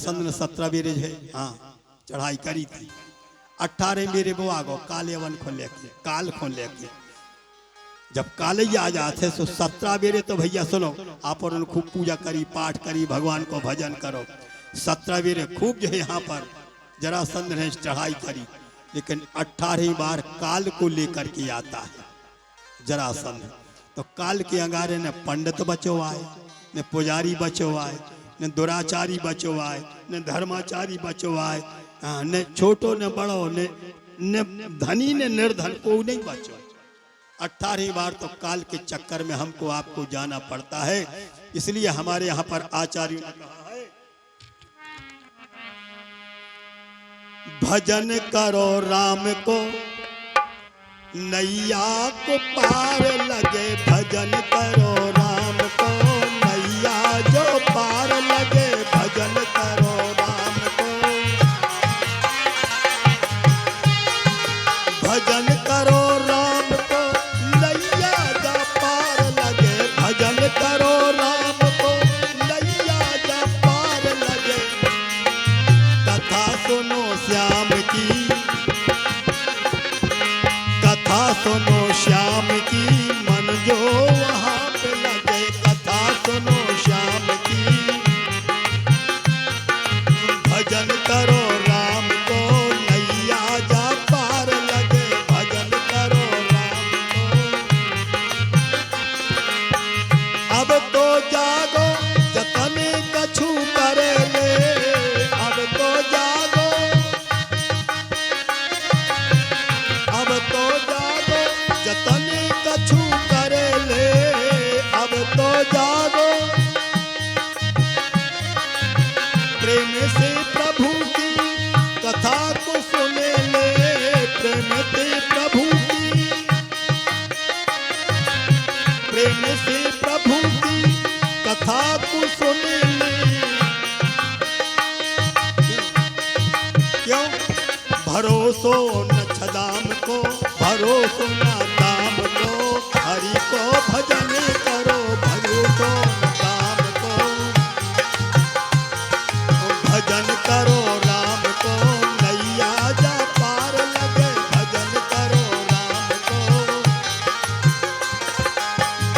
जरासंध ने 17 बेरे है हाँ चढ़ाई करी थी। 18 बेरे वो आ गो काले वन को लेके काल को लेके। जब काले आ जाते तो 17 बेरे तो भैया सुनो आप और खूब पूजा करी पाठ करी भगवान को भजन करो। 17 बेरे खूब जो है यहाँ पर जरासंध ने चढ़ाई करी। लेकिन 18 बार काल को लेकर के आता है जरासंध। तो काल के अंगारे ने पंडित बचवाए ने पुजारी बचवाए ने दुराचारी बचवाए ने धर्माचारी बचवाए ने छोटो ने बड़ो ने धनी ने निर्धन को नहीं बचवाए। 18 बार तो काल के चक्कर में हमको आपको जाना पड़ता है। इसलिए हमारे यहाँ पर आचार्यों ने कहा है भजन करो राम को नैया को पार लगे। भजन करो राम को नैया जो पार लगे। भजन करो राम को भजन करो राम को नैया जा पार लगे। भजन करो राम को नैया जा पार लगे। कथा सुनो श्याम की कथा सुनो श्याम की मन जो वहाँ पे लगे। कथा सुनो श्याम की भजन करो राम को नैया जा पार लगे। भजन करो राम को अब तो जागो जतन कछु करे ले। अब तो जागो अब तो जागो जतन कछु करे ले। अब तो जागो प्रेम से प्रभु की कथा को सुने ले। प्रेम से प्रभु की प्रेम से प्रभु की कथा को सुने ले। क्यों भरोसो न छदाम को भरोसो न दाम को। हरि को भजन करो भरोसो न दाम को। भजन करो राम को नैया जा पार लगे। भजन करो राम को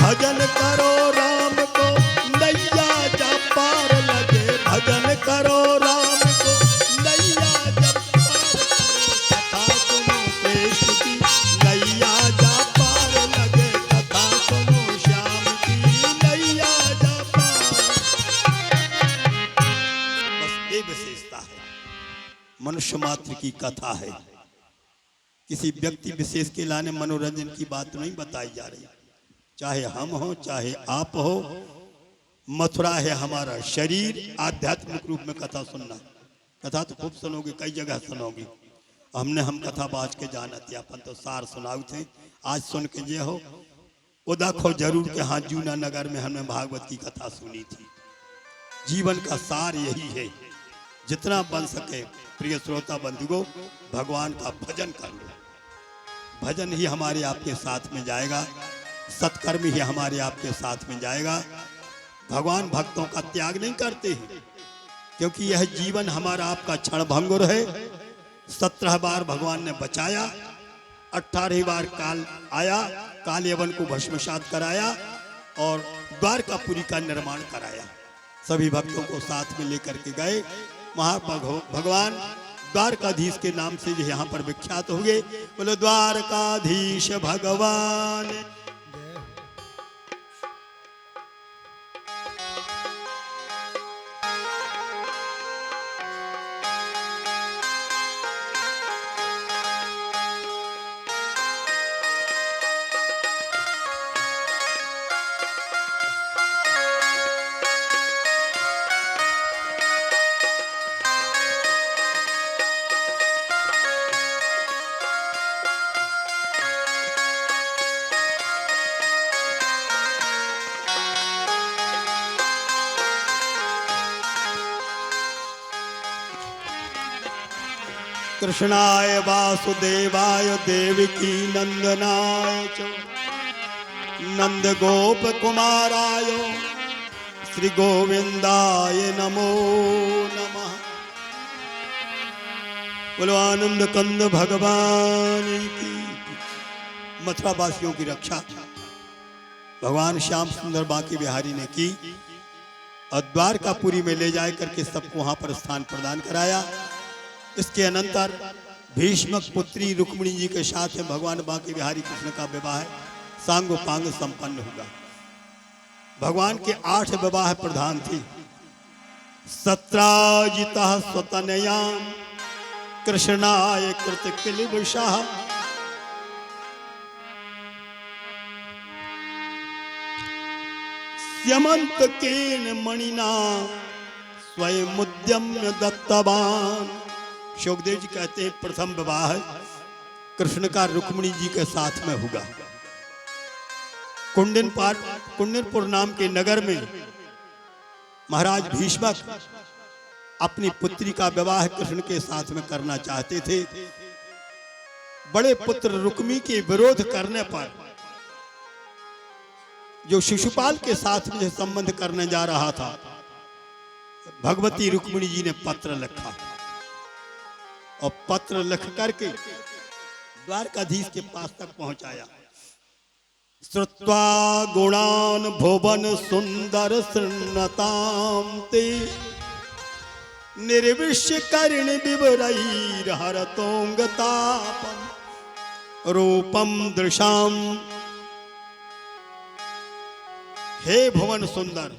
भजन करो राम को नैया जा पार लगे। भजन करो राम को नैया जा पार लगे। कथा सुनो कृष्ण की नैया जा पार लगे। कथा सुनो श्याम की नैया जा पार। बस ये विशेषता है मनुष्य मात्र की कथा है। किसी व्यक्ति विशेष के लाने मनोरंजन की बात नहीं बताई जा रही। चाहे हम हो चाहे आप हो मथुरा है हमारा शरीर। आध्यात्मिक रूप में कथा सुनना कथा तो खूब सुनोगे कई जगह सुनोगे। हम कथा बाज के जाना थी अपन तो सार सुनाऊ थे। आज सुन के जे हो वो देखो जरूर के हाँ जूना नगर में हमने भागवत की कथा सुनी थी। जीवन का सार यही है जितना बन सके प्रिय श्रोता बंधुओं भगवान का भजन कर लो। भजन ही हमारे आपके साथ में जाएगा। सत्कर्म ही हमारे आपके साथ में जाएगा। भगवान भक्तों का त्याग नहीं करते हैं क्योंकि यह जीवन हमारा आपका क्षण भंगुर है। 17 बार भगवान ने बचाया। 18 बार काल आया काल यवन को भस्मसात कराया और द्वारकापुरी का निर्माण कराया। सभी भक्तों को साथ में लेकर के गए। भगवान द्वारकाधीश के नाम से जो यहाँ पर विख्यात हो गए। बोलो द्वारकाधीश भगवान। कृष्णाय वासुदेवाय देवकी नंदनाय च नंद गोप कुमाराय श्री गोविंदाय नमो नमः। बोलो आनंद कंद भगवान की। मथुरा वासियों की रक्षा भगवान श्याम सुंदर बांके बिहारी ने की और द्वारकापुरी में ले जाकर करके सबको वहां पर स्थान प्रदान कराया। इसके अनंतर भीष्मक पुत्री रुक्मिणी जी के साथ में भगवान बांके बिहारी कृष्ण का विवाह सांगोपांग संपन्न हुआ। भगवान के 8 विवाह प्रधान थे। सत्राजितः स्वतनयां कृष्णाय कृत किलबिषः स्यमंतकेन मणिना स्वयं उद्यम्य दत्तवान। शुकदेव जी कहते हैं प्रथम विवाह कृष्ण का रुक्मिणी जी के साथ में हुआ। कुंडनपुर नाम के नगर में महाराज भीष्मक अपनी पुत्री का विवाह कृष्ण के साथ में करना चाहते थे। बड़े पुत्र रुक्मी के विरोध करने पर जो शिशुपाल के साथ में संबंध करने जा रहा था, भगवती रुक्मिणी जी ने पत्र लिखा और पत्र लिख करके द्वारकाधीश के पास तक पहुंचाया। श्रुत्वा गुणान भुवन सुंदर शृण्वतां ते निर्विश्य कर्ण विवरैर हरतोंगतापम रूपम दृशाम। हे भुवन सुंदर,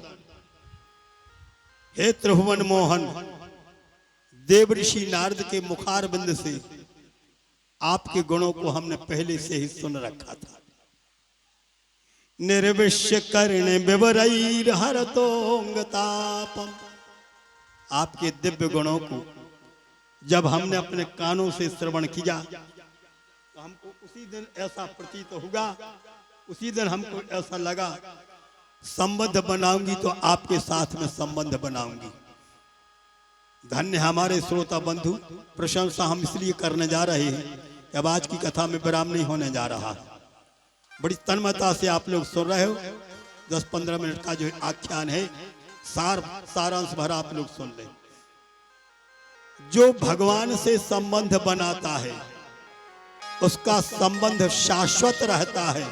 हे त्रिभुवन मोहन, देव ऋषि नारद के मुखारबिंद से आपके गुणों को हमने पहले से ही सुन रखा था। निर्विश्य कर्ण विवरैर हरतोंगतापम। आपके दिव्य गुणों को जब हमने अपने कानों से श्रवण किया तो हमको उसी दिन ऐसा प्रतीत होगा, उसी दिन हमको ऐसा लगा संबंध बनाऊंगी तो आपके साथ में संबंध बनाऊंगी। धन्य हमारे श्रोता बंधु, प्रशंसा हम इसलिए करने जा रहे हैं कि अब आज की कथा में विराम नहीं होने जा रहा। बड़ी तन्मयता से आप लोग सुन रहे हो। 10-15 मिनट का जो आख्यान है सारांश भरा आप लोग सुन ले। जो भगवान से संबंध बनाता है उसका संबंध शाश्वत रहता है,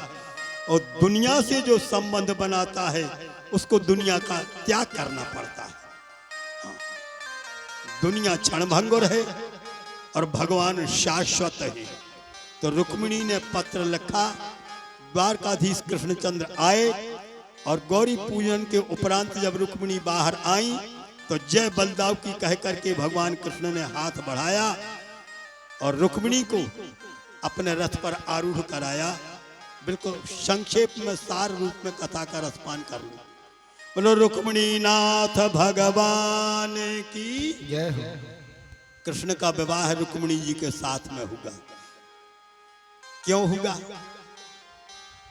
और दुनिया से जो संबंध बनाता है उसको दुनिया का त्याग करना पड़ता है। दुनिया क्षणभंगुर है और भगवान शाश्वत है। तो रुक्मिणी ने पत्र लिखा। द्वारकाधीश कृष्णचंद्र आए और गौरी पूजन के उपरांत जब रुक्मिणी बाहर आई तो जय बलदाव की कह करके भगवान कृष्ण ने हाथ बढ़ाया और रुक्मिणी को अपने रथ पर आरूढ़ कराया। बिल्कुल संक्षेप में सार रूप में कथा का रसपान कर लो। बोलो रुक्मिणी नाथ भगवान की जय हो। कृष्ण का विवाह रुक्मिणी जी के साथ में होगा। क्यों होगा?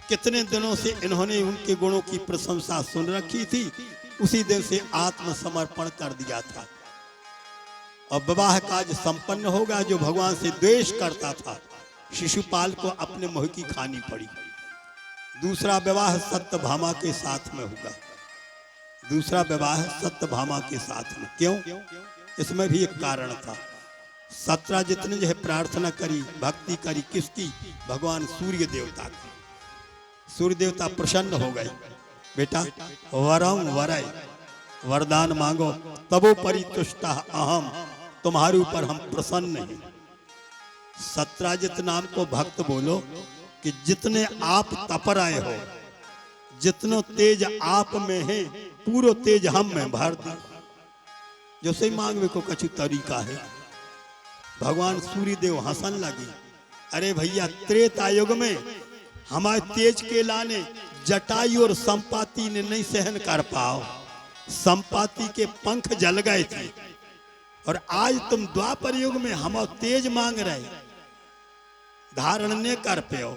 कितने दिनों से इन्होंने उनके गुणों की प्रशंसा सुन रखी थी, उसी दिन से आत्मसमर्पण कर दिया था। और विवाह काज संपन्न होगा। जो भगवान से द्वेष करता था शिशुपाल को अपने मुंह की खानी पड़ी। दूसरा विवाह सत्यभामा के साथ में होगा। दूसरा विवाह सत्यभामा के साथ में। क्यों? इसमें भी एक कारण था। सत्राजित ने जो है प्रार्थना करी, भक्ति करी, किसकी? भगवान सूर्य देवता की। सूर्य देवता प्रसन्न हो गए। बेटा वरम वरय, वरदान मांगो। तबो परितुष्टा अहम, तुम्हारे ऊपर हम प्रसन्न हैं। सत्राजित नाम को भक्त बोलो कि जितने आप तप रहे हो, जितना तेज आप में है, पूरा तेज हम में भर दे। जो से मांगवे को कछु तरीका है। भगवान सूर्यदेव हंसन लगी। अरे भैया, त्रेता युग में हमारे तेज के लाने जटायु और संपाति ने नहीं सहन कर पाओ। संपाति के पंख जल गए थे और आज तुम द्वापर युग में हम तेज मांग रहे, धारण ने कर पाओ।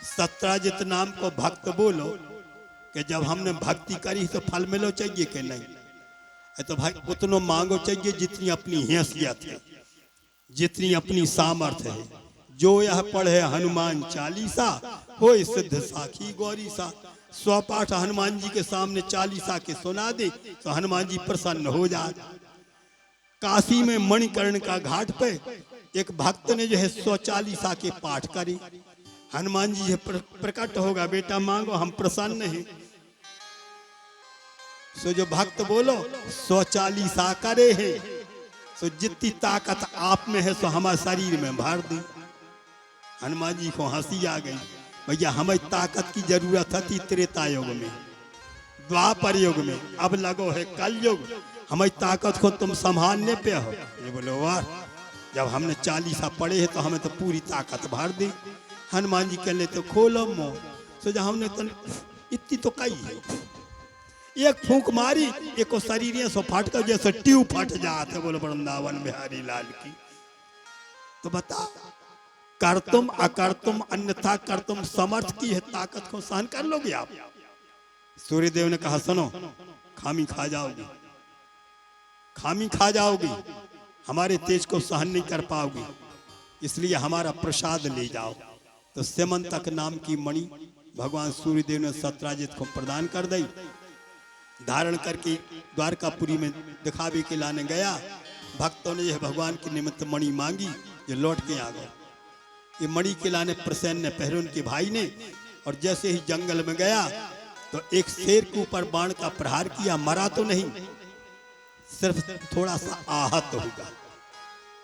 सत्राजित नाम को भक्त बोलो कि जब हमने भक्ति करी तो फल मिलो चाहिए कि नहीं? तो भाई उतना मांगो चाहिए जितनी अपनी हैसियत है, जितनी अपनी सामर्थ्य है। जो यह पढ़े हनुमान चालीसा हो सिद्ध साखी गौरी सा। 100 पाठ हनुमान जी के सामने चालीसा के सुना दे तो हनुमान जी प्रसन्न हो जाए। काशी में मणिकर्ण का घाट पे एक भक्त ने जो है 140 के पाठ करे। हनुमान जी प्रकट होगा, बेटा मांगो हम प्रसन्न हैं। सो जो भक्त बोलो 140 करे है, सो जितनी ताकत आप में है सो हमारे शरीर में भर दी। हनुमान जी को हंसी आ गई, भैया हमें ताकत की जरूरत थी त्रेता युग में, द्वापर युग में, अब लगो है कल युग, हमें ताकत को तुम संभालने पे हो। ये बोलो वाह, जब हमने 40 पढ़े हैं तो हमें तो पूरी ताकत भर दी। हनुमान जी कह ले तो खोलो मुंह, सो जब हमने तो इतनी तो कही है, एक फूंक मारी एक को शरीर सो फट कर जैसे ट्यूब फट जाते। बोलो वृंदावन बिहारी लाल की। तो बता, कर तुम अकर तुम अन्यथा कर तुम समर्थ की है ताकत को सहन कर लोगे आप? सूर्यदेव ने कहा सुनो, खामी खा जाओगी, खामी खा जाओगी, हमारे तेज को सहन नहीं कर पाओगी, इसलिए हमारा प्रसाद ले जाओ। तो सेमंतक नाम की मणि भगवान सूर्यदेव ने सत्राजित को प्रदान कर दी। धारण करके द्वारकापुरी में दिखावे के लाने गया। भक्तों ने यह भगवान के निमित्त मणि मांगी, ये लौट के आ गए। ये मणि के लाने प्रसन्न पहरुन के भाई ने, और जैसे ही जंगल में गया तो एक शेर के ऊपर बाण का प्रहार किया। मरा तो नहीं, सिर्फ थोड़ा सा आहत होगा,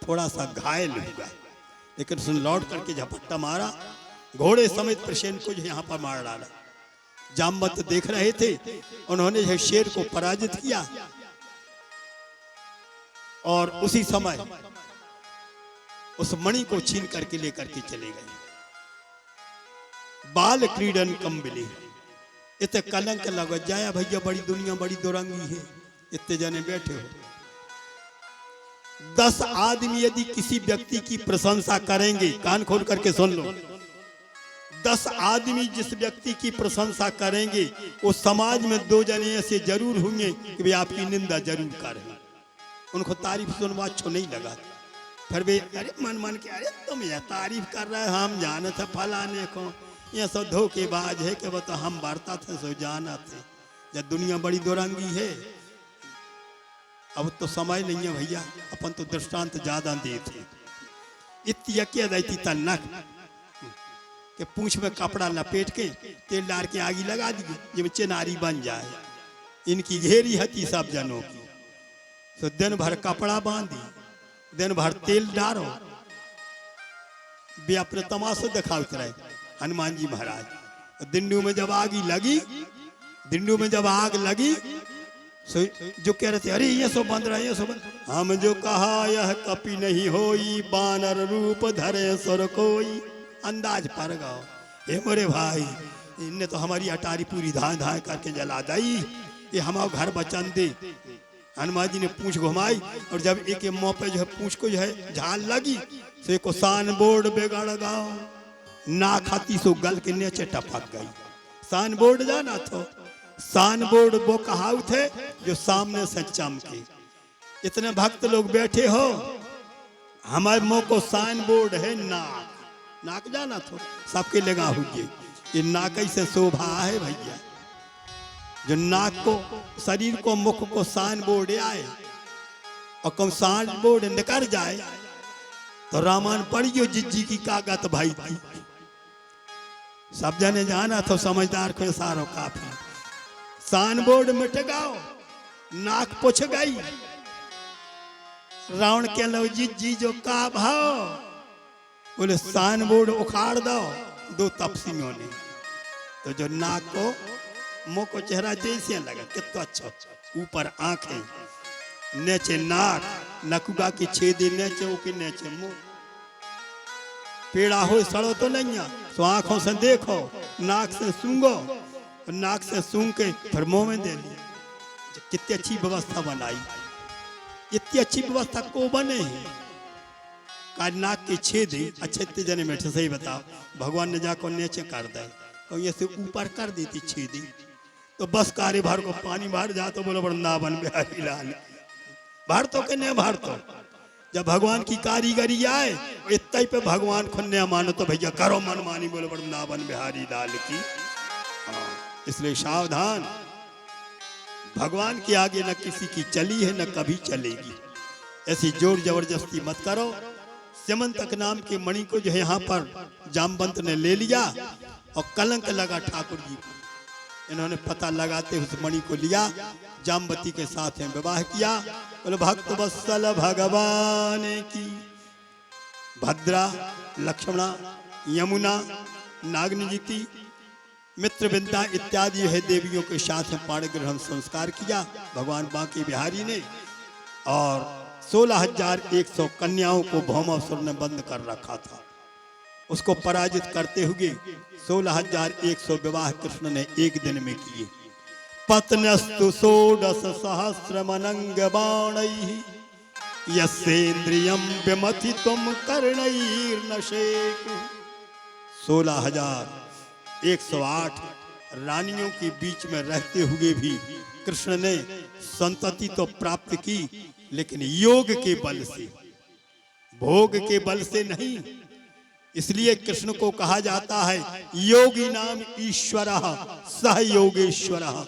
थोड़ा सा घायल होगा, लेकिन उसने लौट करके झपट्टा मारा, घोड़े समेत प्रसेन को यहाँ पर मार डाला। जामवंत देख रहे थे, उन्होंने यह शेर को पराजित किया और उसी समय उस मणि को छीन करके लेकर के चले गए। बाल क्रीडन कम मिले, इतने कलंक लग जाया भैया, बड़ी दुनिया बड़ी दुरंगी है, इतने जने बैठे हो। 10 आदमी यदि किसी व्यक्ति की प्रशंसा करेंगे, कान खोल करके सुन लो, 10 आदमी जिस व्यक्ति की प्रशंसा करेंगे, वो समाज में 2 जने ऐसे जरूर होंगे कि वे आपकी निंदा जरूर करें। उनको तारीफ सुनवा अच्छो नहीं लगा, फिर वे अरे मन मन के अरे तुम यह तारीफ कर रहे, हम जाने थे फलाने को, यह सब धोखेबाज है कि वो तो हम वार्ता थे सो जाना थे। जब दुनिया बड़ी दुरंगी है, अब तो समय नहीं है भैया, अपन तो दृष्टांत ज्यादा देते। इतनी दैती तन्नक कि पूंछ में कपड़ा लपेट के तेल डाल के आगी लगा दी, जब चिनारी बन जाए। इनकी घेरी हती सब जनों की, तो दिन भर कपड़ा बांधी, दिन भर तेल डारो, वे अपने तमाशा दिखाते रहे। हनुमान जी महाराज दिंडू में जब आग लगी, दिंडू में जब आग लगी, जो कह रहे थे अरे ये सो बंद रहा, ये सो बंद, हम जो कहा यह कपि नहीं होई, बानर रूप धरे सुर कोई। अंदाज पर गाओ, हे मोरे भाई, इनने तो हमारी अटारी पूरी धाए धाए करके जला दी, ये हमारा घर बचन दे। हनुमान जी ने पूंछ घुमाई, और जब एक मुंह पे जो है पूंछ को जो है झाल लगी, से को सान बोर्ड बिगड़ गाओ, ना खाती सो गल के नीचे टपक गई। सान बोर्ड जाना तो, सान बोर्ड वो कहाऊ थे जो सामने से चमके। इतने भक्त लोग बैठे हो, हमारे मुंह को सान बोर्ड है नाक, नाक जाना तो सबके लगा हुए, ये नाक से शोभा है भैया। जो नाक को, शरीर को, मुख को सान बोर्ड आए और कम सान बोर्ड निकल जाए तो रामायण पढ़ियो जिज्जी की कागत भाई थी। सब जने जाना तो समझदार को सारो काफी। सान बोर्ड मिट गाओ, नाक पुछ गई, रावण के लो जिज्जी जो का भाव, बोले सान बोर्ड उखाड़ दो। 2 तपस्वियों ने तो जो नाक को, मुंह को, चेहरा जैसे लगा कितना अच्छा, ऊपर आंखें, नीचे नाक, नकुगा की छेदी नीचे, ऊके नीचे मुंह, पेड़ा हो सड़ो तो नहीं, तो आंखों से देखो, नाक से सूंघो, नाक से सूंघ के फिर मुंह में दे लिया। कितनी अच्छी व्यवस्था बनाई, इतनी अच्छी व्यवस्था को बने है का नाक की छेद अच्छे इतने जने बैठे। सही बताओ, भगवान ने जाकर नीचे कर दे, तो ये से ऊपर कर देती छेदी, तो बस कार्य भर को पानी भर जा, तो बोलो वृंदावन बिहारी लाल भर तो के नहीं भर तो। जब भगवान की कारीगरी आए इतना पे भगवान खुद ने मानो तो भैया करो मनमानी, बोलो वृंदावन बिहारी लाल की। इसलिए सावधान, भगवान के आगे न किसी की चली है न कभी चलेगी। ऐसी जोर जबरदस्ती मत करो। स्यमंतक नाम के मणि को जो है यहाँ पर जामवंत ने ले लिया और कलंक लगा ठाकुर जी को। इन्होंने पता लगाते उस मणि को लिया, जामवती के साथ हैं विवाह किया। बोले भक्त वत्सल भगवान की। भद्रा, लक्ष्मणा, यमुना, नागनिजिति, मित्रविद्या इत्यादि है देवियों के साथ पाणी ग्रहण संस्कार किया भगवान बांके बिहारी ने। और 16,100 कन्याओं को भौमासुर ने बंद कर रखा था। उसको पराजित करते हुए 16,100 विवाह कृष्ण ने एक दिन में किए। पत्न्यस्तु 16 सहस्रमनंग बाणैः यस्येन्द्रियं विमथितुं कर्णैर्नशेकुः। 16,108 रानियों के बीच में रहते हुए भी कृष्ण ने संतति तो प्राप्त की, लेकिन योग के बल से, भोग के बल से नहीं। इसलिए कृष्ण को कहा जाता है योगी नाम ईश्वरः सह योगेश्वरः।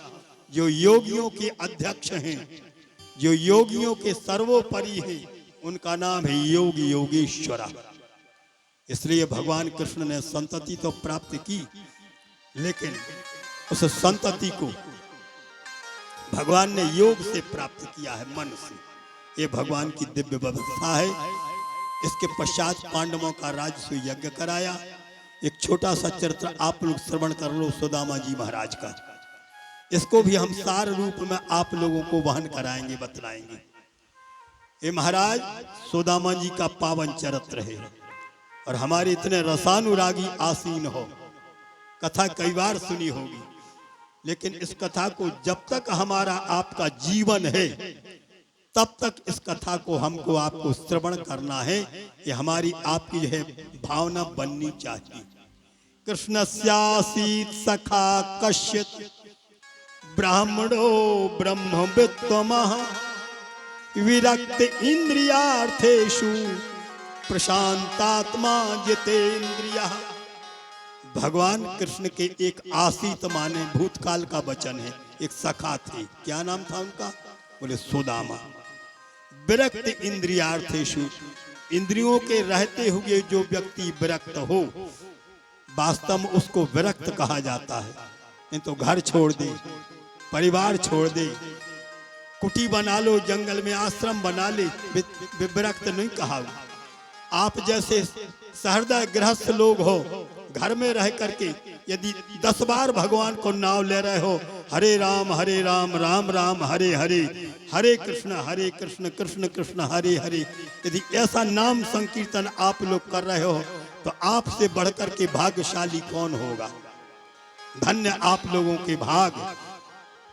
जो योगियों के अध्यक्ष हैं, जो योगियों के सर्वोपरि हैं, उनका नाम है योगी योगेश्वरः। इसलिए भगवान कृष्ण ने संतति तो प्राप्त की, लेकिन उस संतति को भगवान ने योग से प्राप्त किया है, मन से। ये भगवान की दिव्य व्यवस्था है। इसके पश्चात पांडवों का राजस्व यज्ञ कराया। एक छोटा सा चरित्र आप लोग श्रवण कर लो सुदामा जी महाराज का। इसको भी हम सार रूप में आप लोगों को वहन कराएंगे, बतलाएंगे। ये महाराज सुदामा जी का पावन चरित्र है और हमारे इतने रसानुरागी आसीन हो। कथा कई बार सुनी होगी, लेकिन इस कथा को जब तक हमारा आपका जीवन है तब तक इस कथा को हमको आपको श्रवण करना है। ये हमारी आपकी है भावना बननी चाहिए। कृष्णस्यासीत सखा कश्चित् ब्राह्मणो ब्रह्मवित्तमः विरक्त इंद्रियार्थेषु प्रशांतात्मा जितेन्द्रियः। भगवान कृष्ण के एक आसीत माने भूतकाल का वचन है। एक सखा थे, क्या नाम था उनका? बोले सुदामा। विरक्त इंद्रियार्थेषु, इंद्रियों के रहते हुए जो व्यक्ति विरक्त हो, वास्तव में उसको विरक्त कहा जाता है। नहीं तो घर छोड़ दे, परिवार छोड़ दे, कुटी बना लो, जंगल में आश्रम बना ले, विरक्त नहीं कहा। आप जैसे सहृदय गृहस्थ लोग हो, घर में रह करके यदि 10 बार भगवान को नाम ले रहे हो, हरे राम राम राम हरे हरे, हरे कृष्ण कृष्ण कृष्ण हरे हरे, यदि ऐसा नाम संकीर्तन आप लोग कर रहे हो तो आपसे बढ़कर के भाग्यशाली कौन होगा? धन्य आप लोगों के भाग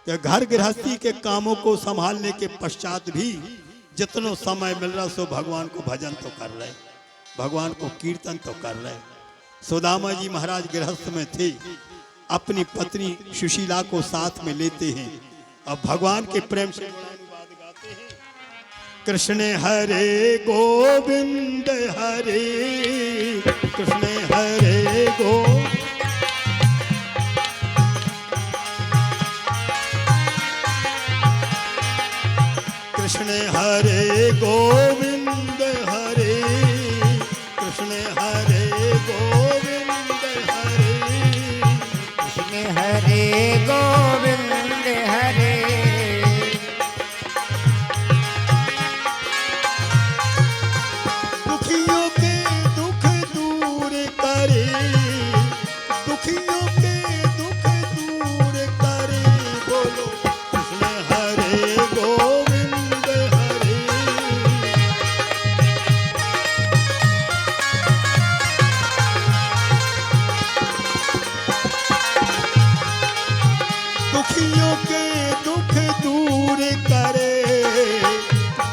कि घर गृहस्थी के कामों को संभालने के पश्चात भी जितना समय मिल रहा सो भगवान को भजन तो कर रहे, भगवान को कीर्तन तो कर रहे। सुदामा जी महाराज गृहस्थ में थे, अपनी पत्नी सुशीला को साथ में लेते हैं और भगवान के प्रेम से गाते हैं। कृष्ण हरे गोविंद हरे कृष्ण हरे गोविंद, कृष्ण हरे गोविंद हरे कृष्ण हरे गोविंद हरे कृष्ण हरे गोविंद हरे। दुखियों के दुख दूर करे, दुखियों के दुख दूर करे, बोलो कृष्ण हरे गोविंद हरे। दुखियों के दुख दूर करे,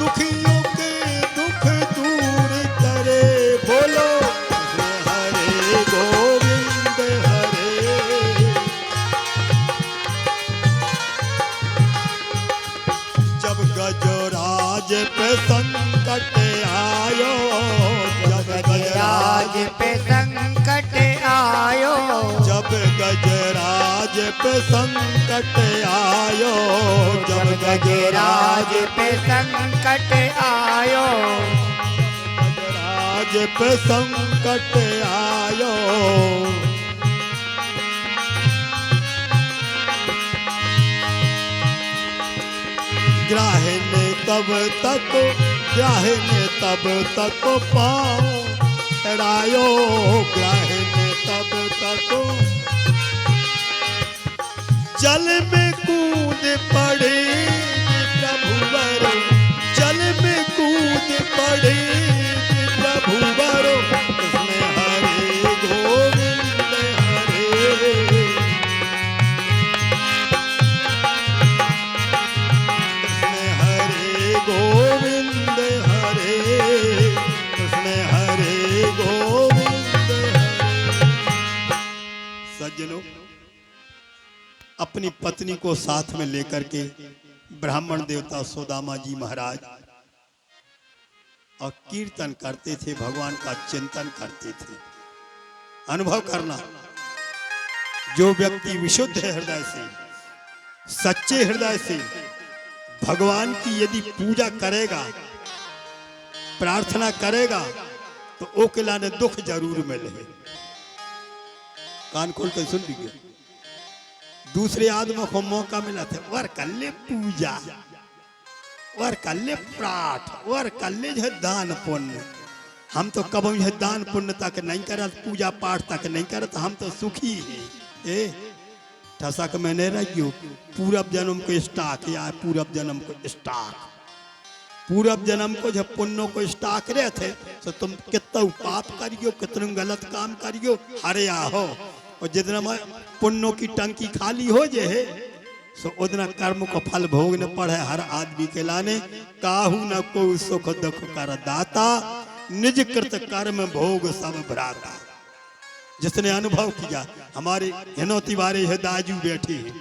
दुखियों के दुख दूर करे, बोलो कृष्ण हरे गोविंद हरे। जब गजराज पे संकट आयो, जब गजराज पे संकट आयो, जब गजराज पे संकट आयो, जब गजराज पे संकट आयो, गजराज पे संकट आयो, ग्राहे ने तब तक, ग्राहे ने तब तक पाँव एड़ायो, ग्राहे ने तब तक जल में कूद पड़े प्रभुवर, जल में कूद पड़े प्रभुवर, उसमें हरे गोविंद हरे, गोविंद हरे, कृष्ण हरे गोविंद हरे। सज्जनों, अपनी पत्नी को साथ में लेकर के ब्राह्मण देवता सुदामा जी महाराज और कीर्तन करते थे, भगवान का चिंतन करते थे। अनुभव करना, जो व्यक्ति विशुद्ध है हृदय से, सच्चे हृदय से भगवान की यदि पूजा करेगा, प्रार्थना करेगा, तो ओकेला ने दुख जरूर मिले। कान खोल कर सुन लीजिए। दूसरे आदमी को मौका मिला था, वर कर ले पूजा, वर कर ले प्रार्थ, वर कर ले जो दान पुण्य। हम तो कब यह दान पुण्य तक नहीं करत, पूजा पाठ तक नहीं करत, हम तो सुखी है। ठसक में नहीं रही, पूरब जन्म को स्टाक या पूरब जन्म को स्टाक, पूरब जन्म को जब पुण्यों को स्टाक रहे थे, तो तुम कितना पाप करियो, कितना गलत काम करियो, हरे आहो, और जितना पुण्यों की टंकी खाली हो जाए, सो उतना कर्म को फल भोगने पड़े हर आदमी के लाने। काहू न को सुख दुख कर दाता, निज कृत कर्म भोग सब भ्राता। जिसने अनुभव किया, हमारे हिनौती वाले है दाजू बैठे हैं,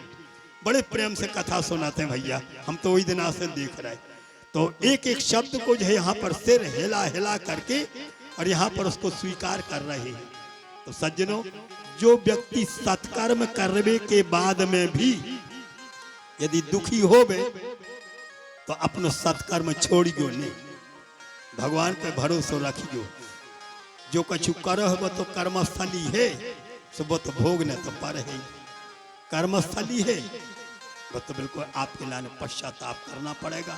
बड़े प्रेम से कथा सुनाते हैं भैया, हम तो वही दिन से देख रहे। तो एक एक शब्द को जो है यहाँ पर सिर हिला हिला करके और यहाँ पर उसको स्वीकार कर रहे हैं। तो सज्जनों, जो व्यक्ति सत्कर्म करने के बाद में भी यदि दुखी होवे, तो अपनो सत्कर्म छोड़ियो नहीं, भगवान पे भरोसा रखियो। जो कछु करो वो तो कर्मस्थली है, सो वो तो भोगने तो पर है। कर्मस्थली है वो तो बिल्कुल आपके लाने पश्चाताप करना पड़ेगा,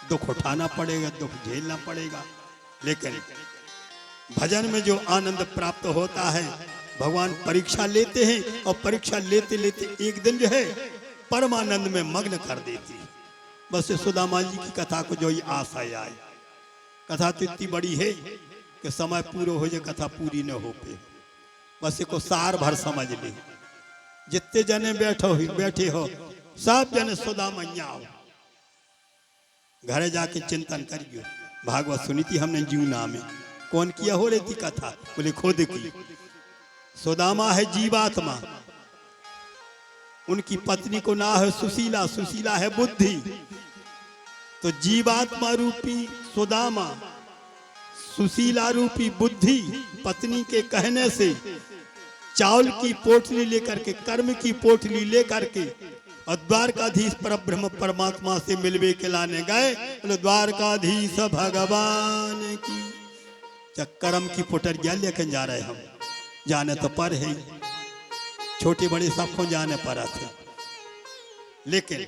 दुख उठाना पड़ेगा, दुख झेलना पड़ेगा। लेकिन भजन में जो आनंद प्राप्त होता है, भगवान परीक्षा लेते हैं और परीक्षा लेते लेते एक दिन जो है परमानंद में मग्न कर देती है। बस सुदामा जी की कथा को जो ही आशा आए, कथा तो इतनी बड़ी है कि समय पूरा हो जाए, कथा पूरी न हो पे, बस को सार भर समझ ले। जितने जने बैठे हो सब जने सुदामैया हो, घरे जाके चिंतन करियो। भागवत सुनी थी हमने जीवना में, कौन किया हो रही थी कथा, बोले खुद की। सुदामा है जीवात्मा, उनकी पत्नी को ना है सुशीला, सुशीला है बुद्धि। तो जीवात्मा रूपी सुदामा, सुशीला रूपी बुद्धि पत्नी के कहने से चावल की पोटली लेकर के, कर्म की पोटली लेकर के और द्वारकाधीश परब्रह्म परमात्मा से मिलवे के लाने गए। द्वारकाधीश भगवान की कर्म की पोटर क्या लेकर जा रहे हम, जाने तो पर है, छोटे बड़े सबको जाने पर थे। लेकिन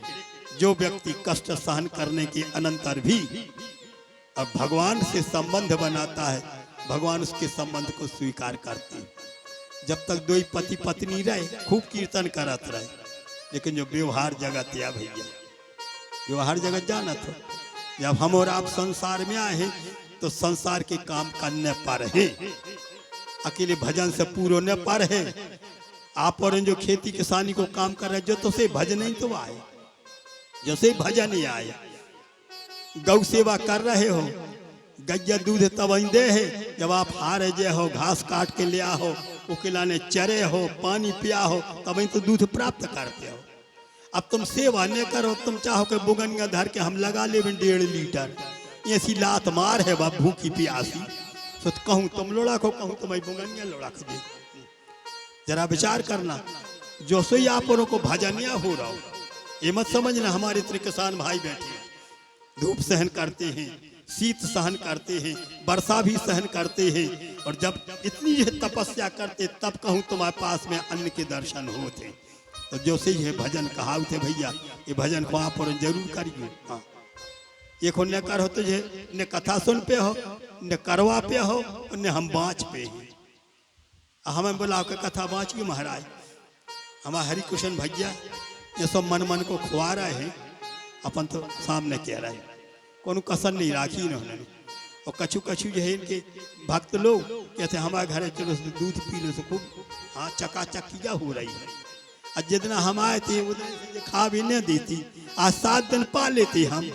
जो व्यक्ति कष्ट सहन करने के अनंतर भी अब भगवान से संबंध बनाता है, भगवान उसके संबंध को स्वीकार करते हैं। जब तक दो पति पत्नी रहे, खूब कीर्तन करत रहे, लेकिन जो व्यवहार जगत या भैया, व्यवहार जगत जाना था। जब हम और आप संसार में आए हैं तो संसार के काम करने पर है, अकेले भजन से पूरा न पर है। आप और जो खेती किसानी को काम कर रहे, जो तो से भजन नहीं तो आए, जैसे भजन ही आए। गौ सेवा कर रहे हो, गैया दूध तब दे है, जब आप हारे जे हो, घास काट के ले हो, उकिलाने चरे हो, पानी पिया हो, तब तो दूध प्राप्त करते हो। अब तुम सेवा न करो, तुम चाहो कि बुगनिया धर के हम लगा ले 1.5 लीटर, ऐसी लात मार है बाप भूखी प्यासी। तो कहूँ तुम लोड़ा को, कहूँ तुम्हारी बुगनिया लोड़ा दे। जरा विचार करना, जो सो ही आप को भजनिया हो रहा हो। ये मत समझना हमारे इतने किसान भाई बैठे हैं, धूप सहन करते हैं, शीत सहन करते हैं, वर्षा भी सहन करते हैं, और जब इतनी यह तपस्या करते तब कहूँ तुम्हारे पास में अन्न के दर्शन होते। तो जो से ये भजन कहा थे भैया, ये भजन को आप और जरूर करिए। हाँ, एक न कर हो तुझे न कथा सुन पे हो, न करवा पे हो, न हम बाँच पे हैं। हमें बोला के कथा बाँच की महाराज, हमारे हरिकृष्ण भैया ये सब मन मन को खुआ रहे हैं, अपन तो सामने कह रहे हैं, कोनो कसर नहीं राखी इन्होंने। और कछु कछु जो है इनके भक्त लोग कहते हमारे घर चलो दूध पी लो, खूब हाँ चकाचक किया हो रही है। और जितना हम आए थे उधर खा भी नहीं देती, आज 7 दिन पा लेते हम,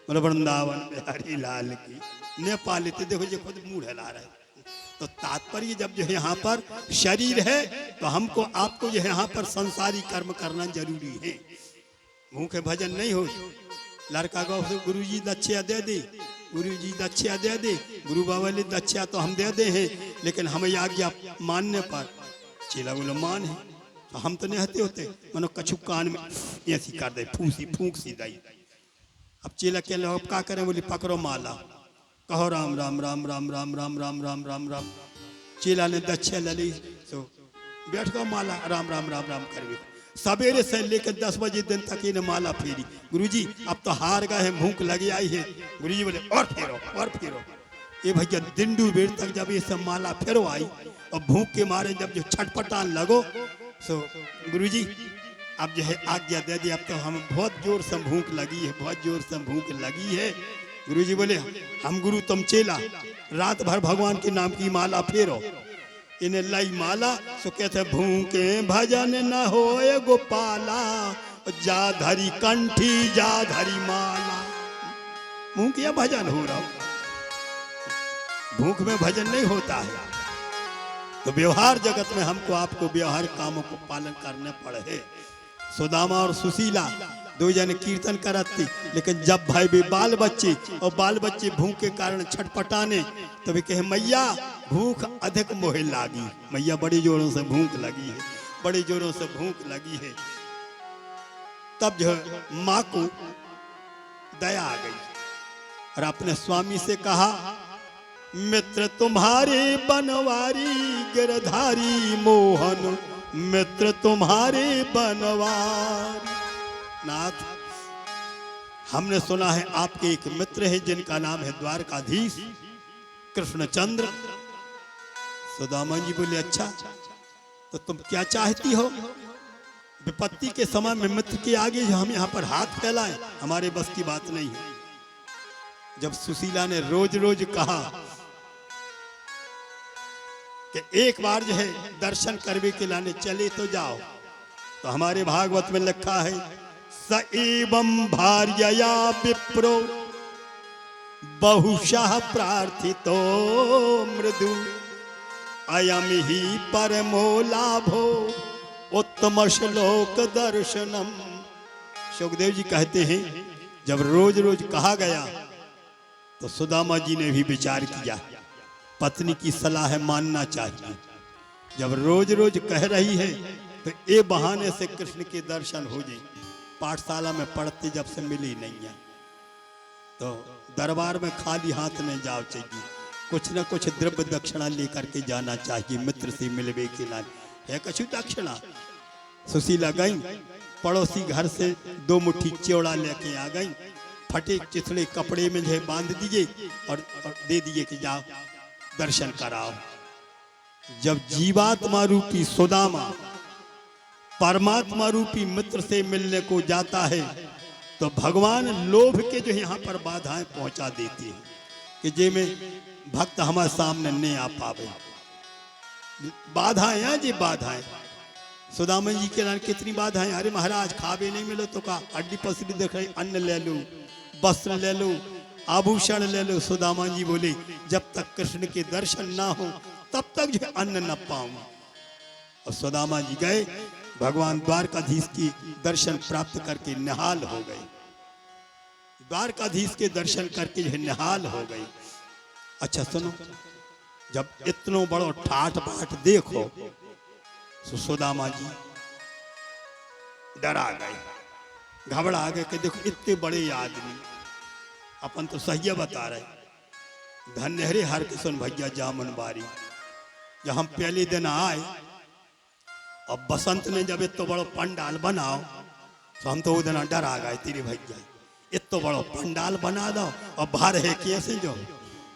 बोले वृंदावन बिहारी लाल की न पा लेते। देखो जो खुद मुँह हिला रहे। तो तात्पर्य जब जो है यहाँ पर शरीर है तो हमको आपको जो है यहाँ पर संसारी कर्म करना जरूरी है। मुँह के भजन नहीं हो। लड़का गौ गुरु जी दक्षिया दे दे, गुरु जी दक्षिया दे दे, गुरु बाबा ने दक्षिया तो हम दे दे हैं, लेकिन हमें आज्ञा मानने पर चेला बोलो मान है, तो हम तो नहीं हते होते मनो कछु कान में ऐसी कर दे, फूसी फूंक सी दई। अब चेला कह लो अब क्या करें, बोली पकड़ो माला, कहो राम राम राम राम राम राम राम राम राम राम। चेला ने दक्षिया ले ली, तो बैठ गया माला राम राम राम राम करवे। सवेरे से लेकर 10 बजे दिन तक इन्हें माला फेरी। गुरुजी अब तो हार गए हैं, भूख लगी आई है। गुरुजी बोले और फेरो और फेरो। ये भैया दिंडू बेर तक जब ये सब माला फेरो आई और भूख के मारे जब जो छटपटान लगो, तो गुरुजी अब जो है आज्ञा दे दी, अब तो हम बहुत जोर से भूख लगी है, बहुत जोर से भूख लगी है। गुरुजी बोले हम गुरु तुम चेला, रात भर भगवान के नाम की माला फेरो। इन्हें लाई माला, सो कहते भूखे भजन न होए गोपाला, जा धरी कंठी जा धरी माला। भूख या भजन हो रहा, भूख में भजन नहीं होता है। तो व्यवहार जगत में हमको आपको व्यवहार कामों को पालन करने पड़े। सुदामा और सुशीला 2 जने कीर्तन करती, लेकिन जब भाई भी बाल बच्चे और बाल बच्चे भूख के कारण छटपटाने, तो वे कहे मैया भूख अधिक मोहे लागी। मैया बड़ी जोरों से भूख लगी है, बड़ी जोरों से भूख लगी है। तब जो माँ को दया आ गई और अपने स्वामी से कहा मित्र तुम्हारे बनवारी गिरधारी मोहन, मित्र तुम्हारे बनवारी। नाथ हमने सुना है आपके एक मित्र हैं जिनका नाम है द्वारकाधीश कृष्णचंद्र। सुदामा जी बोले अच्छा तो तुम क्या चाहती हो? विपत्ति के समय में मित्र के आगे हम यहाँ पर हाथ फैलाएं, हमारे बस की बात नहीं है। जब सुशीला ने रोज रोज कहा कि एक बार जो है दर्शन करने के लाने चले तो जाओ, तो हमारे भागवत में लिखा है स एवं भार्यया विप्रो बहुशः प्रार्थितो मृदु, अयम ही परमो लाभो उत्तम श्लोक दर्शनम। सुखदेव जी कहते हैं जब रोज रोज कहा गया तो सुदामा जी ने भी विचार किया, पत्नी की सलाह मानना चाहिए। जब रोज रोज कह रही है तो ये बहाने से कृष्ण के दर्शन हो जाए। पाठशाला में पढ़ते जब से मिली नहीं है, तो दरबार में खाली हाथ नहीं जाओ चाहिए, कुछ न कुछ द्रव्य दक्षिणा लेकर के जाना चाहिए मित्र से मिलवे के लिए। है कछु दक्षिणा? सुशीला गई, पड़ोसी घर से 2 मुट्ठी चौड़ा लेके आ गई, फटे चिथड़े कपड़े में जो बांध दिए और दे दिए कि जाओ दर्शन कराओ। जब जीवात्मा रूपी सुदामा परमात्मा रूपी मित्र से मिलने को जाता है तो भगवान लोभ के जो यहाँ पर बाधाएं पहुंचा देती हैं कि जे में भक्त हमारे सामने नहीं आ पावे। बाधाएं हैं जी, बाधाएं। सुदामा जी के नाम कितनी बाधाएं। अरे महाराज खावे नहीं मिलो तो का अड्डी पसरी देख रही, अन्न ले लो, वस्त्र ले लो, आभूषण ले लो। सुदामा जी बोले जब तक कृष्ण के दर्शन ना हो तब तक जो अन्न न पाऊं। और सुदामा जी गए, भगवान द्वारकाधीश की दर्शन प्राप्त करके निहाल हो गए। द्वारकाधीश के दर्शन करके जो निहाल हो गए। अच्छा सुनो, जब इतनो बड़ो ठाठ बाट देखो तो सुदामा जी डरा गए, घबरा गए कि देखो इतने बड़े आदमी, अपन तो सही बता रहे, धन्य हरे हर किशन भैया जामन बारी। जब हम पहले दिन आए और बसंत ने जब इतना बड़ा पंडाल बनाओ तो हम तो वो दिन डरा गए, तेरे भैया इतना बड़ा पंडाल बना दो और भार है कैसे,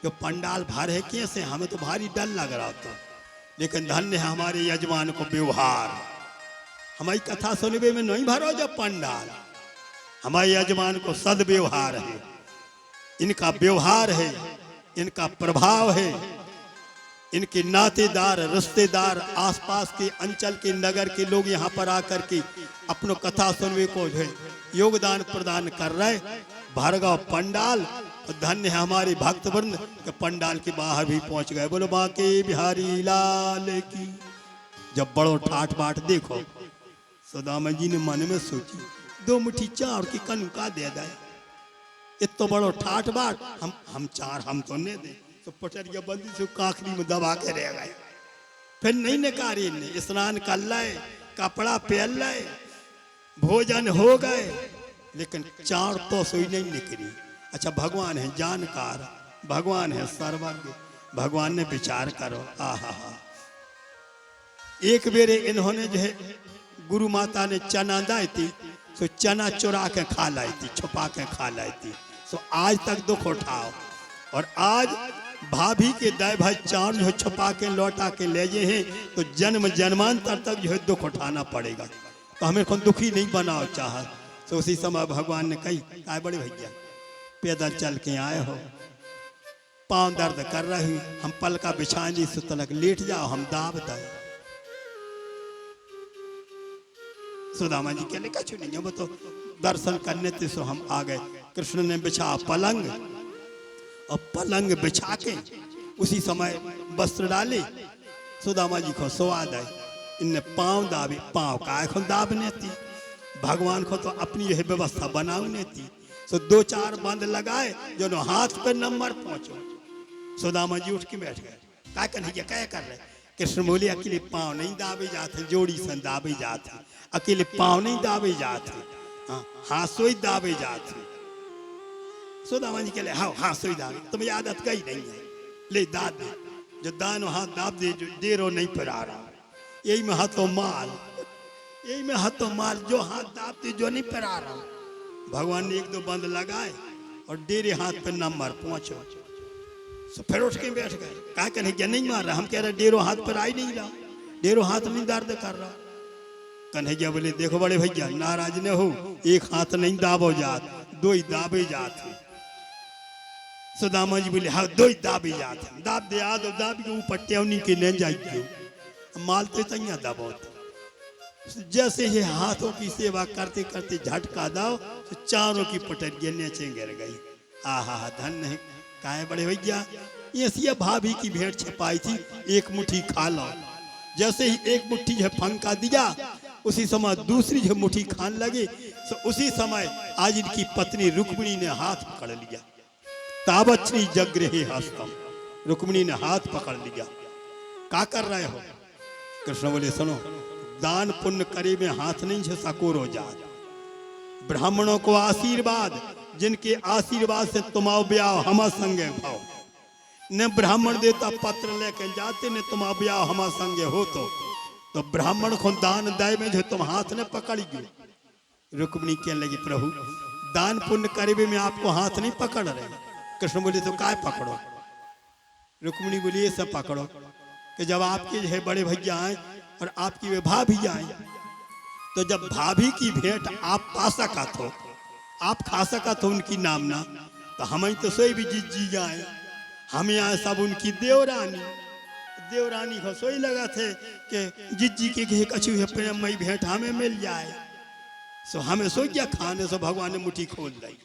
जो पंडाल भार है कैसे, हमें तो भारी डर लग रहा था। लेकिन धन्य है हमारे यजमान को व्यवहार, हमारी कथा सुनने में नहीं भरो जब पंडाल, हमारे यजमान को सदव्यवहार है, इनका व्यवहार है, इनका प्रभाव है, इनके नातेदार रिश्तेदार आसपास के अंचल के नगर के लोग यहाँ पर आकर के अपनो कथा सुनने को जो है योगदान प्रदान कर रहे। भार्गव पंडाल, धन्य है हमारे भक्तवृंद के पंडाल के बाहर भी पहुंच गए। बोलो बांके बिहारी लाल की। जब बड़ो ठाठ बाट देखो, सुदामा जी ने मन में सोची 2 मुट्ठी चार की कनुका दे दे, इतना बड़ो ठाठ बाट हम चार हम तो नहीं दे, तो पटरिया बंदी से काखरी में दबा के रह गए। फिर नहीं नकारी ने स्नान कर लाए, कपड़ा पहन लाए, भोजन हो गए, लेकिन चार तो सोई नहीं निकली। अच्छा भगवान है जानकार, भगवान है सर्वज्ञ, भगवान ने विचार करो। आहा हा, एक बेरे इन्होंने जो है गुरु माता ने चना दाई थी, तो चना चुरा के खा लाई थी, छुपा के खा लाई थी, तो आज तक दुख उठाओ। और आज भाभी के दाई भाई चार जो छुपा के लौटा के ले गए हैं, तो जन्म जन्मांतर तक जो है दुख उठाना पड़ेगा। तो हमें कौन दुखी नहीं बनाओ चाह। तो उसी समय भगवान ने कही, आए बड़े भैया पैदल चल के आए हो, पांव दर्द कर रही, हम पलका बिछाएंगे सुतलक लेट जाओ, हम दाब दें। सुदामा जी कहले कछु नहीं है, वो तो दर्शन करने थे, सो हम आ गए। कृष्ण ने बिछा पलंग, और पलंग बिछा के उसी समय वस्त्र डाले, सुदामा जी को स्वाद आए। इनने पांव दाबे, पांव का এখন दाबने थी, भगवान को तो अपनी यह व्यवस्था बनाने थी। तो 2-4 बंद लगाए, जो हाथ पर नंबर पहुंचो। सुदामा जी उठ के बैठ गए, क्या कन्हैया क्या कर रहे? कृष्ण बोले अकेले पांव नहीं दाबे जाते, जोड़ी से दाबे जाते, अकेले पांव नहीं दाबे जाते, हाथ सोई दाबे जाते। सुदामा जी कहले हाँ हाँ सोई दाबे, तुम्हें आदत गई नहीं है, ले दाद दे, जो दानो हाथ दाब दे, जो देरो नहीं परा रहा, यही में हाथों माल, यही में हाथों माल, जो हाथ दाबते जो नहीं परा रहा। भगवान ने 1-2 बंद लगाए और डेरे हाथ पे नंबर पहुंचो। तो फिर उठ के बैठ गए, क्या कन्हैया नहीं मार रहा, हम कह रहे डेरो हाथ पर आई नहीं रहा, डेरो हाथ नहीं दर्द कर रहा। कन्हैया बोले देखो बड़े भैया नाराज न हो, एक हाथ नहीं दाबो जात, 2 ही दाबे जाते। सुदामा जी बोले हाँ 2 ही दाबे जाते, दाब दे आ दो, दाब के ऊपर टेवनी के ले जाइए, मालते तैया दबो। जैसे ही हाथों की सेवा करते करते झटका दाओ, तो चारों की पटरिया नीचे गिर गई। आहा धन्य है, काहे बड़े भैया ये भाभी की भेंट छपाई थी, 1 मुट्ठी खा लो। जैसे ही 1 मुट्ठी जो फंका दिया, उसी समय दूसरी जो मुट्ठी खान लगे, तो उसी समय आज इनकी पत्नी रुक्मिणी ने हाथ पकड़ लिया। तावच्छ्री जग्रहे हस्तम, रुक्मिणी ने हाथ पकड़ लिया। क्या कर रहे हो? कृष्ण बोले सुनो, दान पुण्य करे में हाथ नहीं है सकोरो जात, ब्राह्मणों को आशीर्वाद, जिनके आशीर्वाद से तुम्हारा ब्याह हम संगे भाव, न ब्राह्मण देता पत्र लेके जाते, न तुम्हारा ब्याह हम संगे हो, तो ब्राह्मण को दान दे में जो तुम हाथ ने पकड़ गए। रुक्मिणी कहने लगी प्रभु दान पुण्य करे में आपको हाथ नहीं पकड़ रहे। कृष्ण बोले तो काय पकड़ो? रुक्मिणी बोली ये सब पकड़ो कि जब आपके जो है बड़े भैया आए और आपकी वे भाभी आए, तो जब भाभी की भेंट आप पा सका तो, आप खा सका तो उनकी नामना, तो हमें तो सोई भी जी जाए, हमें आए सब उनकी देवरानी, देवरानी को सोई लगा थे कि जिज्जी के कछु है प्रेम मई भेंट हमें मिल जाए। सो हमें सो क्या खाने, सो भगवान ने मुट्ठी खोल दी,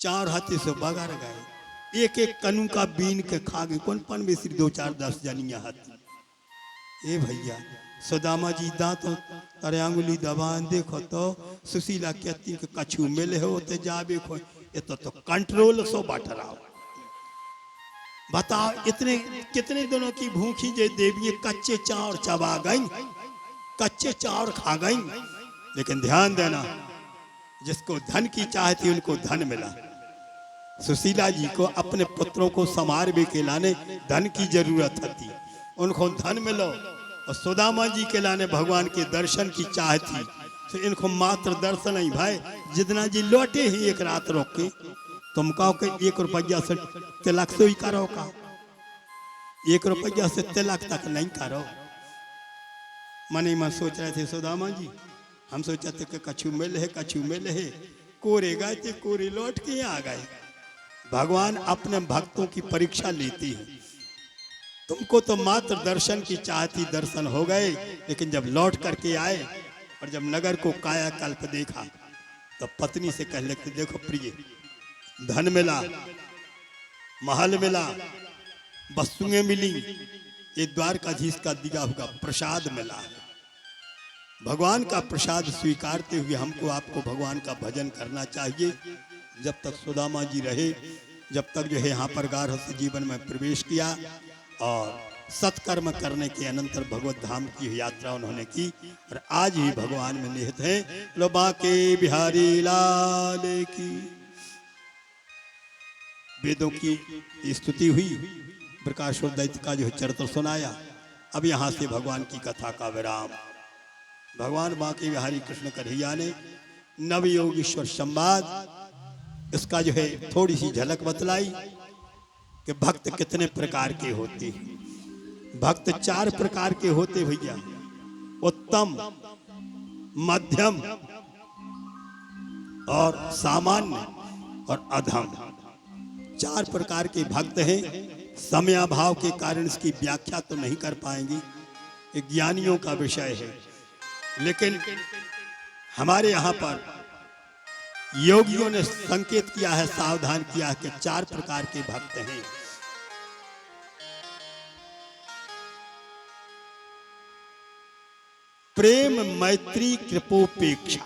4 हाथी से बगर गए, 1-1 कनू का बीन के खा गए। कौन पन में 2-4-10 जनिया हाथी। ए भैया सुदामा जी दांतों अरे अंगुली दबान देखो तो सुशीला कहती कि कछु मिले हो ते जाबे खो, ये तो कंट्रोल सो बाट रहा। बताओ इतने कितने दिनों की भूखी जे देवी कच्चे चावल चबा गई, कच्चे चावल खा गई, लेकिन ध्यान देना, जिसको धन की चाह थी उनको धन मिला। सुशीला जी को अपने पुत्रों को संवारने के लाने धन की जरूरत थी, उनको धन मिलो। और सुदामा जी के लाने भगवान के दर्शन की चाह थी, तो इनको मात्र दर्शन ही भाई। जितना जी लौटे ही एक रात रोक के, तुम कहो कि 1 रुपया से तिलक से ही करो का, 1 रुपया से तिलक तक नहीं करो। मन ही मन सोच रहे थे सुदामा जी, हम सोचे थे कि कछु मिल है, कोरे गए थे, कोरे लौट के आ गए। भगवान अपने भक्तों की परीक्षा लेती है। तुमको तो मात्र दर्शन की चाहती, दर्शन हो गए, लेकिन जब लौट करके आए और जब नगर को कायाकल्प देखा, तो पत्नी से कह लगते, देखो प्रिय, धन मिला, महल मिला, वस्तुएं मिली, ये द्वारकाधीश का दिया हुआ प्रसाद मिला। भगवान का प्रसाद स्वीकारते हुए हमको आपको भगवान का भजन करना चाहिए। जब तक सुदामा जी रहे, जब तक जो है यहाँ पर गार्हस्थ्य जीवन में प्रवेश किया और सत्कर्म करने के अनंतर भगवत धाम की यात्रा उन्होंने की, और आज ही भगवान में निहित हैं। लो बांके बिहारी लाल की। वेदों की स्तुति हुई, प्रकाशोदैत्य का जो है चरित्र सुनाया। अब यहाँ से भगवान की कथा का विराम। भगवान बांके बिहारी कृष्ण कन्हैया ने नवयोगीश्वर संवाद, इसका जो है थोड़ी सी झलक बतलाई कि भक्त कितने प्रकार के होते हैं। भक्त 4 प्रकार के होते भैया, उत्तम, मध्यम और सामान्य और अधम। 4 प्रकार के भक्त हैं। समयाभाव के कारण इसकी व्याख्या तो नहीं कर पाएंगे, ये ज्ञानियों का विषय है। लेकिन हमारे यहाँ पर योगियों ने संकेत किया है, सावधान किया है कि 4 प्रकार के भक्त हैं। प्रेम, मैत्री, कृपोपेक्षा।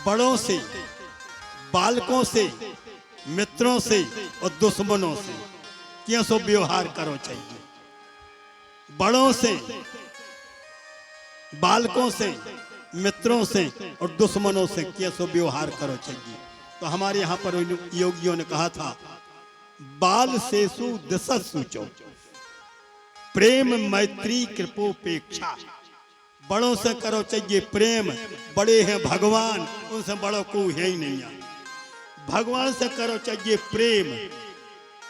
बड़ों से, बालकों से, मित्रों से और दुश्मनों से कैसो व्यवहार करो चाहिए। बड़ों से, बालकों से, मित्रों से और दुश्मनों से कैसो व्यवहार करो चाहिए। तो हमारे यहाँ पर योगियों ने कहा था, बाल सेसु दिशस सूचो, प्रेम मैत्री कृपोपेक्षा। बड़ों से करो चाहिए प्रेम, बड़े हैं भगवान, उनसे बड़ों को है ही नहीं। भगवान से करो चाहिए प्रेम,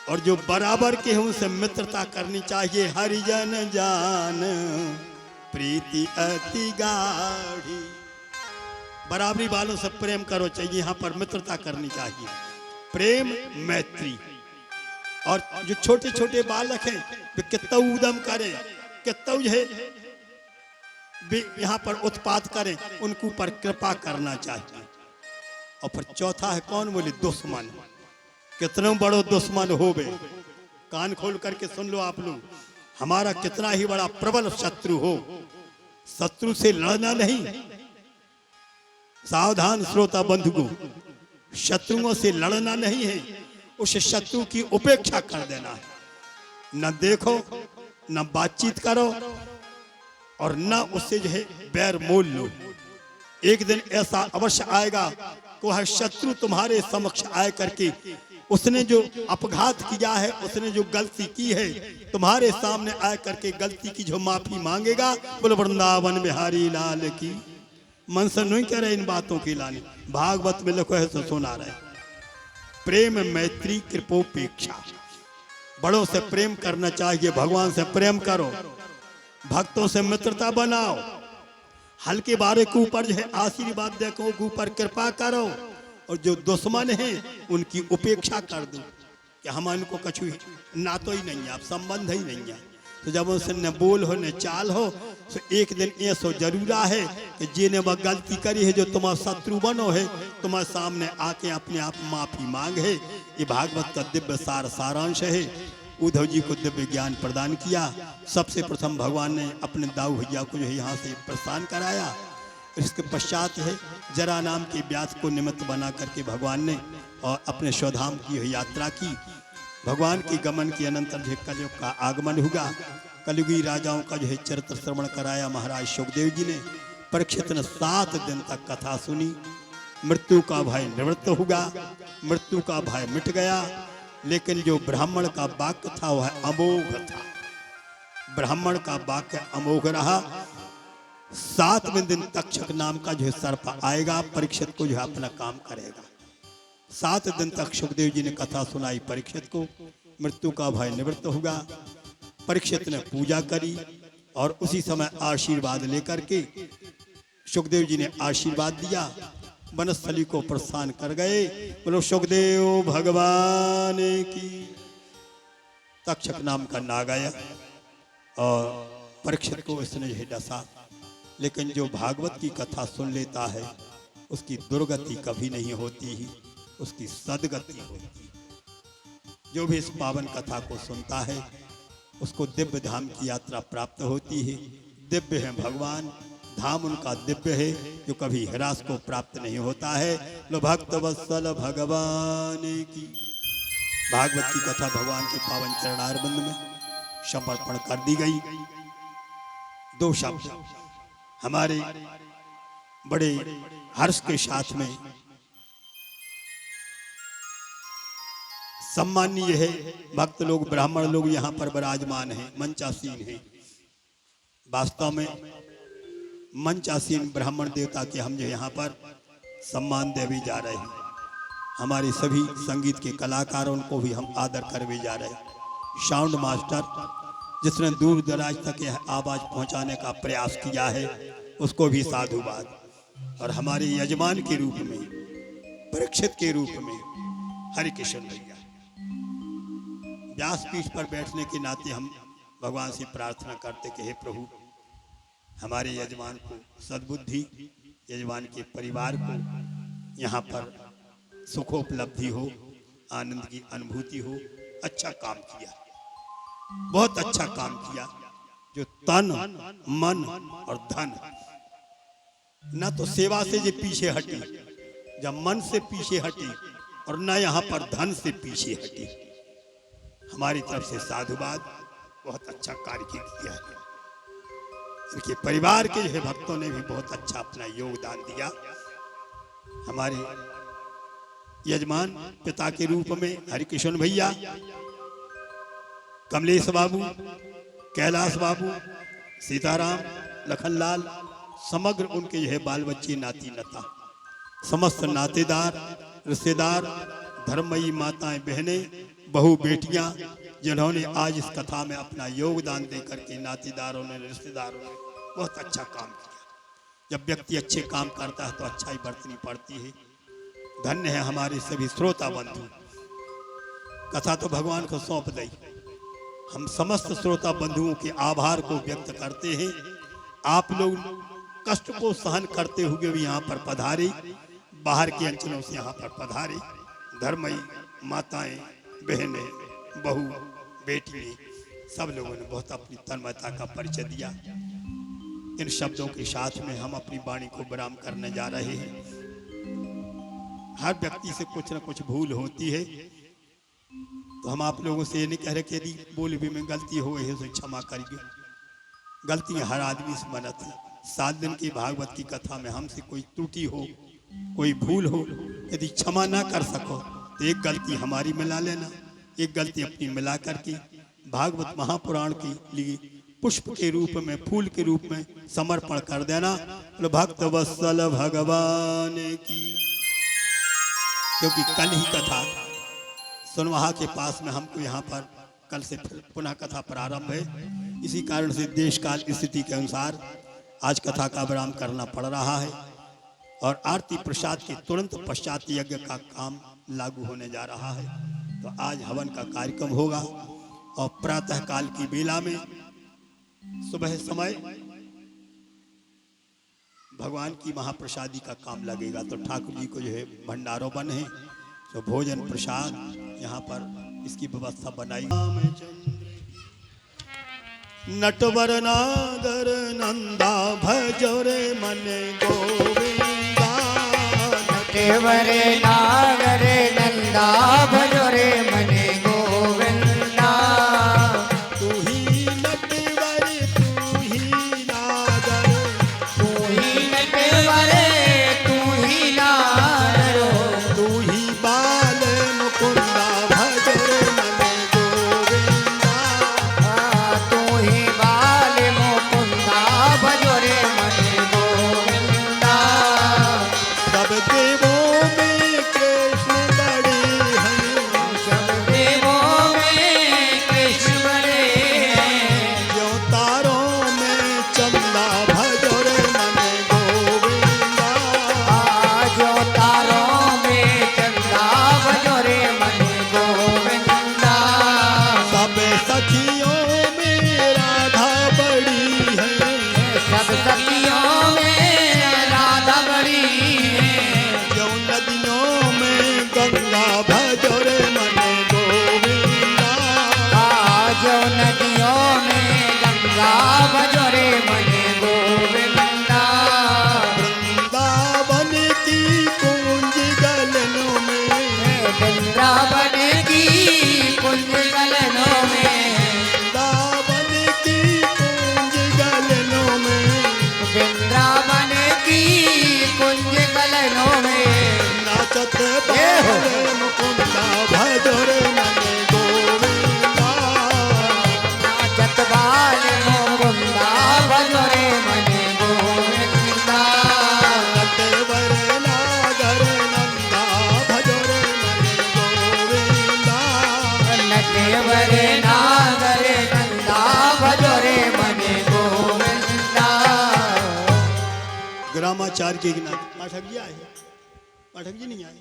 और जो बराबर के हैं उनसे मित्रता करनी चाहिए। हरिजन जान प्रीति अति गाढ़ी। बराबरी वालों से प्रेम करो चाहिए, यहाँ पर मित्रता करनी चाहिए। प्रेम, मैत्री। और जो छोटे छोटे बालक हैं वे कितना उद्यम करें, कितना है वे यहाँ पर उत्पात करें, उनको पर कृपा करना चाहिए। और फिर चौथा है कौन, बोले दुश्मन। कितना बड़ो दुश्मन हो बे, कान खोल करके सुन लो आप लोग। हमारा कितना ही बड़ा प्रबल शत्रु हो, शत्रु से लड़ना नहीं। सावधान श्रोता बंधुओं, शत्रुओं से लड़ना नहीं है, उस शत्रु की उपेक्षा कर देना है। न देखो, न बातचीत करो, और न उससे जो है बैर मोल लो। एक दिन ऐसा अवश्य आएगा कि वह शत्रु तुम्हारे समक्ष आए करके उसने जो अपघात किया है, उसने जो गलती की है, तुम्हारे सामने आए करके गलती की जो माफी मांगेगा। बोलो वृंदावन बिहारी लाल की। मन से नहीं कह रहे इन बातों की लाने, भागवत में लिखो है तो सुना रहे। प्रेम, मैत्री, कृपोपेक्षा। बड़ों से प्रेम करना चाहिए, भगवान से प्रेम करो, भक्तों से मित्रता बनाओ, हल्के बारे के ऊपर जो है आशीर्वाद देखो, ऊपर कृपा करो, और जो दुश्मन हैं उनकी उपेक्षा कर दो कि हम इनको कछु नातो ही नहीं है, आप संबंध ही नहीं है। तो जब उनसे न बोल हो न चाल हो, तो एक दिन ऐसा जरूरा है कि जिन्हें वह गलती करी है, जो तुम्हारा शत्रु बनो है, तुम्हारे सामने आके अपने आप माफी मांग है। ये भागवत का दिव्य सारांश है। उद्धव जी को दिव्य ज्ञान प्रदान किया। सबसे प्रथम भगवान ने अपने दाऊ भैया को जो है यहाँ से प्रस्थान कराया। इसके पश्चात है जरा नाम के व्यास को निमित्त बना करके भगवान ने और अपने स्वधाम की यात्रा की। भगवान के गमन के अनंतर कलयुग का आगमन हुआ। कलयुगी राजाओं का जो है चरित्र श्रवण कराया महाराज सुखदेव जी ने। परीक्षित ने 7 दिन तक कथा सुनी। मृत्यु का भय निवृत्त हुआ, मृत्यु का भय मिट गया। लेकिन जो ब्राह्मण का वाक्य था वह अमोघ था। ब्राह्मण का वाक्य अमोघ रहा। 7वें दिन तक्षक नाम का जो है सर्प आएगा, परीक्षित को जो है अपना काम करेगा। 7 दिन तक सुखदेव जी ने कथा सुनाई परीक्षित को। मृत्यु का भय निवृत्त होगा। परीक्षित ने पूजा करी और उसी समय आशीर्वाद लेकर के सुखदेव जी ने आशीर्वाद दिया। वनस्थली को प्रस्थान कर गए। बोलो सुखदेव भगवान की। तक्षक नाम का नाग आया और परीक्षित को इसने जो डसा। लेकिन जो भागवत की कथा सुन लेता है उसकी दुर्गति कभी नहीं होती ही, उसकी सदगति होती। जो भी इस पावन कथा को सुनता है उसको दिव्य धाम की यात्रा प्राप्त होती है। दिव्य है भगवान, धाम उनका दिव्य है जो कभी ह्रास को प्राप्त नहीं होता है। लो भक्त वत्सल भगवान की। भागवत की कथा भगवान के पावन चरणारविंद में समर्पण कर दी गई। 2 शब्द हमारे बड़े हर्ष के साथ में सम्मानीय है। भक्त लोग, ब्राह्मण लोग यहाँ पर विराजमान हैं, मंचासीन हैं। वास्तव में मंचासीन ब्राह्मण देवता के हम जो यहाँ पर सम्मान दे भी जा रहे हैं। हमारे सभी संगीत के कलाकारों को भी हम आदर कर भी जा रहे हैं। साउंड मास्टर जिसने दूर दराज तक यह आवाज़ पहुँचाने का प्रयास किया है उसको भी साधुवाद। और हमारे यजमान के रूप में, परीक्षित के रूप में हरिकृष्ण भैया, व्यासपीठ पर बैठने के नाते हम भगवान से प्रार्थना करते कि हे प्रभु हमारे यजमान को सद्बुद्धि, यजमान के परिवार को यहाँ पर सुखोपलब्धि हो, आनंद की अनुभूति हो। अच्छा काम किया, बहुत अच्छा काम किया। जो तन, मन और धन न तो सेवा से जो पीछे हटी, जब मन से पीछे हटी, और न यहाँ पर धन से पीछे हटी। हमारी तरफ से साधुवाद। बहुत अच्छा कार्य किया है। इनके परिवार के जो भक्तों ने भी बहुत अच्छा अपना योगदान दिया। हमारे यजमान पिता के रूप में हरिकृष्ण भैया, कमलेश बाबू, कैलाश बाबू, सीताराम, लखनलाल, समग्र उनके यह बाल बच्चे, नाती नता, समस्त नातेदार, रिश्तेदार, धर्ममयी माताएं, बहनें, बहु बेटियां, जिन्होंने आज इस कथा में अपना योगदान देकर के नातेदारों ने, रिश्तेदारों ने बहुत अच्छा काम किया। जब व्यक्ति अच्छे काम करता है तो अच्छाई बरतनी पड़ती है। धन्य है हमारे सभी श्रोता बंधु। कथा तो भगवान को सौंप दी। हम समस्त श्रोता बंधुओं के आभार को व्यक्त करते हैं। आप लोग कष्ट को सहन करते हुए भी यहाँ पर पधारे, बाहर के अंचलों से यहाँ पर पधारे। धर्मई माताएं, बहनें, बहू, बेटियां, सब लोगों ने बहुत अपनी तन्मयता का परिचय दिया। इन शब्दों के साथ में हम अपनी वाणी को विराम करने जा रहे हैं। हर व्यक्ति से कुछ न कुछ भूल होती है, तो हम आप लोगों से ये नहीं कह रहे कि यदि बोल भी में गलती हो है तो क्षमा करिए। गलतियां हर आदमी से बनत है। 7 दिन की भागवत की कथा में हमसे कोई त्रुटि हो, कोई भूल हो, यदि क्षमा ना कर सको तो एक गलती हमारी मिला लेना, एक गलती अपनी मिला करके भागवत महापुराण के लिए पुष्प के रूप में, फूल के रूप में समर्पण कर देना। भक्त वत्सल भगवान की। क्योंकि कल ही कथा सुनवाहा के पास में हमको यहाँ पर कल से फिर पुनः कथा प्रारंभ है। इसी कारण से देश काल स्थिति के अनुसार आज कथा का विराम करना पड़ रहा है और आरती प्रसाद के तुरंत पश्चात यज्ञ का काम लागू होने जा रहा है। तो आज हवन का कार्यक्रम होगा और प्रातः काल की बेला में सुबह समय भगवान की महाप्रसादी का काम लगेगा। तो ठाकुर जी को जो है भंडारों बन है, तो भोजन प्रसाद यहाँ पर इसकी व्यवस्था बनाई। नटवर नागर नंदा भजोरे मन गोविंदा। नटवर नागर नंदा भजोरे मन गोविंदा। तू ही नटवर भजो रे मन गोविंदा। जो नदियों में गंगा भजो रे मन गोविंदा। वृंदावन की कुंज गलनों में, वृंदावन की कुंज गलनों में, वृंदावन की कुंज गलनों में, वृंदावन की कुंज गलनों में नाचत बाले मुकुंदा भजो रे मन गोविंदा। नाचत बाल मुकुंदा भजो रे मन गोविंदा। नटवर नागर नंदा भजो रे मन गोविंदा। नटवर नागर नंदा भजो रे मन गोविंदा। ग्रामाचार के गिना पाठक जी आए, पाठक जी नहीं आए।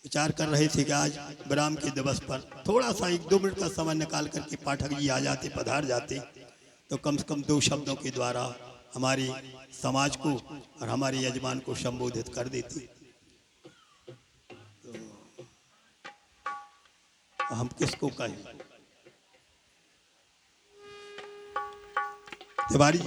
विचार कर रहे थे कि आज ब्राह्म के दिवस पर थोड़ा सा 1-2 मिनट का समय निकाल करके पाठक जी आ जाते, पधार जाते, तो कम से कम 2 शब्दों के द्वारा हमारी समाज को और हमारे यजमान को संबोधित कर देते। तो हम किसको कहें? तिवारी